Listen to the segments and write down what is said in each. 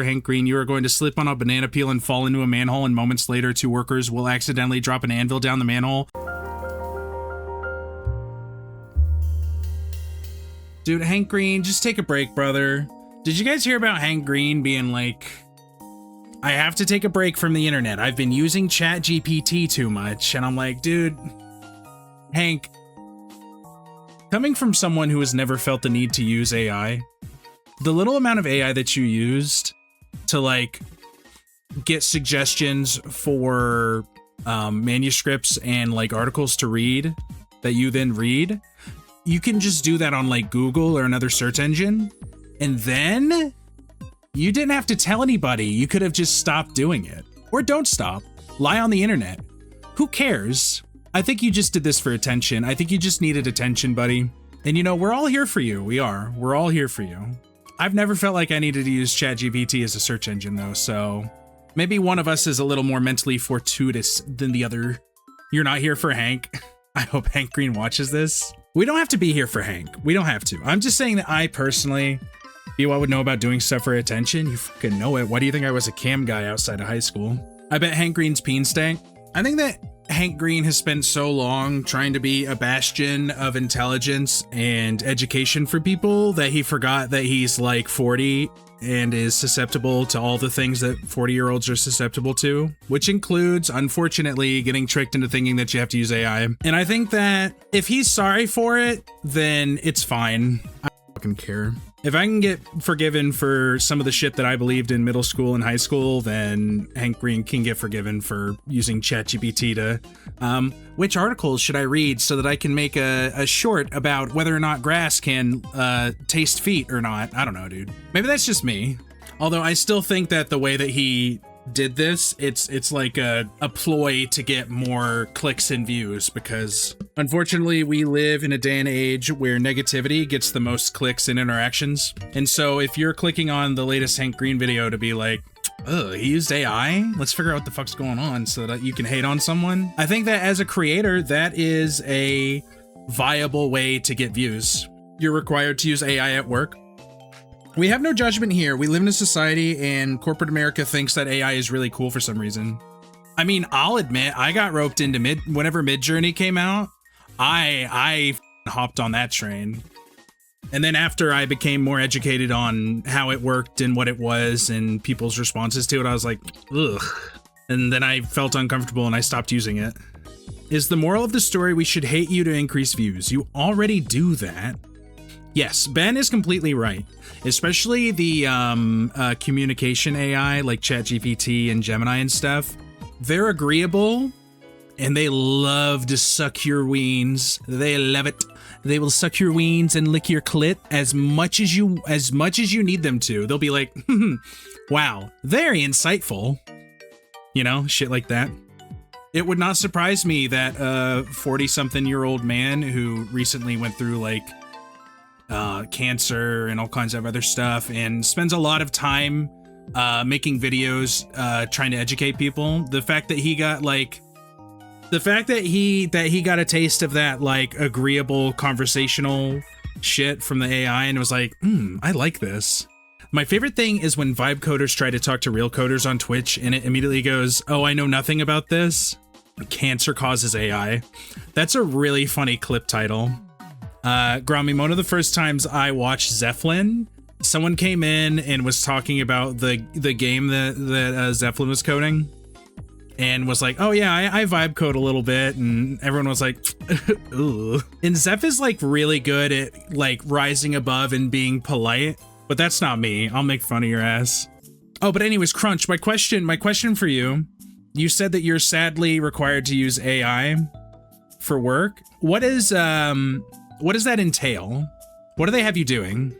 Hank Green, you are going to slip on a banana peel and fall into a manhole, and moments later, 2 workers will accidentally drop an anvil down the manhole. Dude, Hank Green, just take a break, brother. Did you guys hear about Hank Green being like, I have to take a break from the internet. I've been using ChatGPT too much. And I'm like, dude, Hank, coming from someone who has never felt the need to use AI, the little amount of AI that you used to like get suggestions for manuscripts and like articles to read that you then read, you can just do that on like Google or another search engine. And then you didn't have to tell anybody. You could have just stopped doing it. Or don't stop. Lie on the internet. Who cares? I think you just did this for attention. I think you just needed attention, buddy. And you know, we're all here for you. We are. We're all here for you. I've never felt like I needed to use ChatGPT as a search engine though, so maybe one of us is a little more mentally fortuitous than the other. You're not here for Hank. I hope Hank Green watches this. We don't have to be here for Hank. We don't have to. I'm just saying that I personally, you all would know about doing stuff for attention. You fucking know it. Why do you think I was a cam guy outside of high school? I bet Hank Green's peen stank. I think that Hank Green has spent so long trying to be a bastion of intelligence and education for people that he forgot that he's like 40 and is susceptible to all the things that 40-year-olds are susceptible to, which includes, unfortunately, getting tricked into thinking that you have to use AI. And I think that if he's sorry for it, then it's fine. I don't fucking care. If I can get forgiven for some of the shit that I believed in middle school and high school, then Hank Green can get forgiven for using ChatGPT to, which articles should I read so that I can make a short about whether or not grass can taste feet or not? I don't know, dude. Maybe that's just me. Although I still think that the way that he did this, it's like a ploy to get more clicks and views, because unfortunately we live in a day and age where negativity gets the most clicks and interactions. And so if you're clicking on the latest Hank Green video to be like, oh, he used AI, let's figure out what the fuck's going on so that you can hate on someone, I think that as a creator, that is a viable way to get views. You're required to use AI at work. We have no judgment here. We live in a society and corporate America thinks that AI is really cool for some reason. I mean, I'll admit, I got roped into whenever Midjourney came out, I hopped on that train. And then after I became more educated on how it worked and what it was and people's responses to it, I was like, ugh. And then I felt uncomfortable and I stopped using it. Is the moral of the story we should hate you to increase views? You already do that. Yes, Ben is completely right, especially the communication AI like ChatGPT and Gemini and stuff. They're agreeable and they love to suck your weens. They love it. They will suck your weens and lick your clit as much as you need them to. They'll be like, wow, very insightful. You know, shit like that. It would not surprise me that a 40-something-year-old man who recently went through like cancer and all kinds of other stuff and spends a lot of time making videos trying to educate people. The fact that he got a taste of that like agreeable conversational shit from the AI and was like, I like this. My favorite thing is when vibe coders try to talk to real coders on Twitch and it immediately goes, oh, I know nothing about this. Cancer causes AI. That's a really funny clip title. Grommy, one of the first times I watched Zeppelin, someone came in and was talking about the game that Zeppelin was coding and was like, oh yeah, I vibe code a little bit, and everyone was like, ooh. And Zeph is like really good at like rising above and being polite, but that's not me. I'll make fun of your ass. Oh, but anyways, Crunch, my question for you, you said that you're sadly required to use AI for work. What does that entail? What do they have you doing?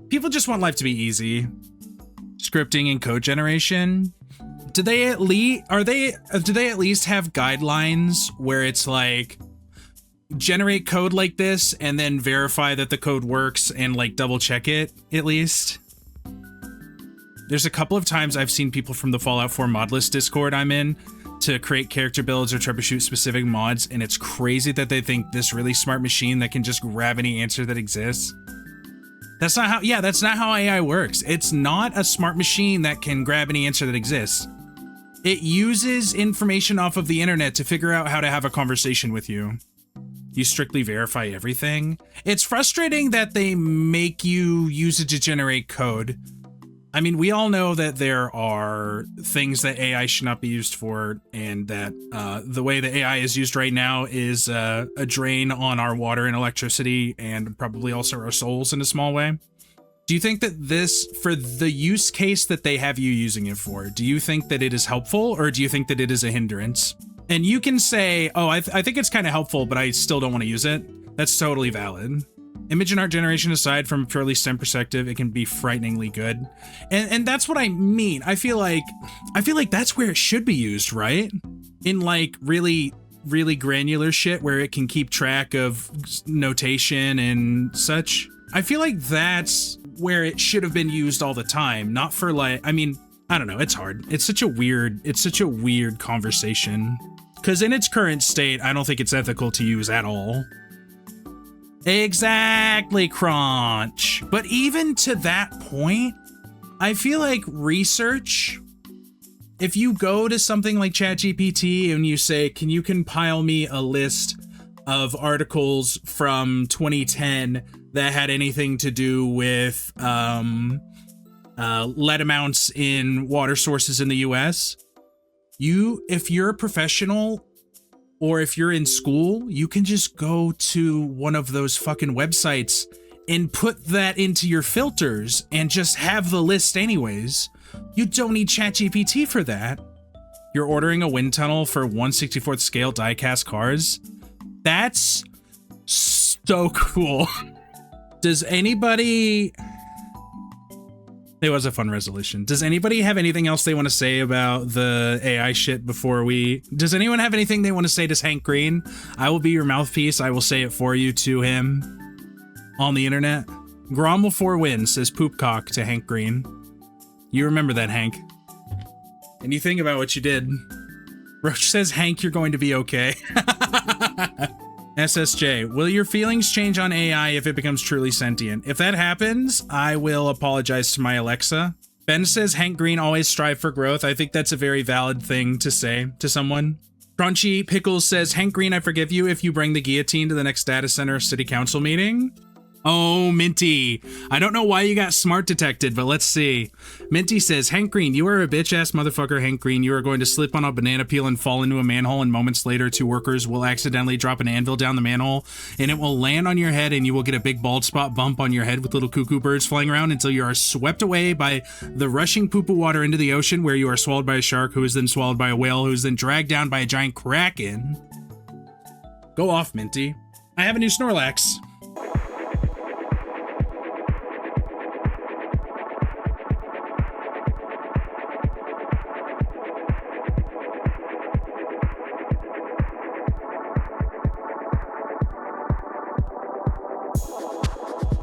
People just want life to be easy. Scripting and code generation. Do they at least have guidelines where it's like generate code like this and then verify that the code works and like double check it at least? There's a couple of times I've seen people from the Fallout 4 modlist Discord I'm in to create character builds or troubleshoot specific mods, and it's crazy that they think this really smart machine that can just grab any answer that exists. That's not how, yeah, that's not how AI works. It's not a smart machine that can grab any answer that exists. It uses information off of the internet to figure out how to have a conversation with you. You strictly verify everything. It's frustrating that they make you use it to generate code. I mean, we all know that there are things that AI should not be used for, and that the way that AI is used right now is a drain on our water and electricity, and probably also our souls in a small way. Do you think that this, for the use case that they have you using it for, do you think that it is helpful, or do you think that it is a hindrance? And you can say, oh, I think it's kind of helpful, but I still don't want to use it. That's totally valid. Image and art generation aside, from a purely STEM perspective, it can be frighteningly good. And that's what I mean. I feel like that's where it should be used, right? In like really granular shit where it can keep track of notation and such. I feel like that's where it should have been used all the time, not for like, I mean, I don't know, it's hard. It's such a weird conversation. Because in its current state, I don't think it's ethical to use at all. Exactly, Crunch. But even to that point, I feel like research, if you go to something like ChatGPT and you say, can you compile me a list of articles from 2010 that had anything to do with lead amounts in water sources in the US, if you're a professional or if you're in school, you can just go to one of those fucking websites and put that into your filters and just have the list anyways. You don't need ChatGPT for that. You're ordering a wind tunnel for 1/64th scale die-cast cars? That's so cool. Does anybody... It was a fun resolution. Does anybody have anything else they want to say about the AI shit before we... Does anyone have anything they want to say to Hank Green? I will be your mouthpiece. I will say it for you to him on the internet. Grommel 4 wins, says Poopcock to Hank Green. You remember that, Hank. And you think about what you did. Roach says, Hank, you're going to be okay. SSJ, will your feelings change on AI if it becomes truly sentient? If that happens, I will apologize to my Alexa. Ben says Hank Green always strive for growth. I think that's a very valid thing to say to someone. Crunchy Pickles says, Hank Green, I forgive you if you bring the guillotine to the next data center city council meeting. Oh, Minty. I don't know why you got smart detected, but let's see. Minty says, Hank Green, you are a bitch-ass motherfucker, Hank Green. You are going to slip on a banana peel and fall into a manhole, and moments later, 2 workers will accidentally drop an anvil down the manhole, and it will land on your head, and you will get a big bald spot bump on your head with little cuckoo birds flying around until you are swept away by the rushing poo-poo water into the ocean, where you are swallowed by a shark, who is then swallowed by a whale, who is then dragged down by a giant kraken. Go off, Minty. I have a new Snorlax.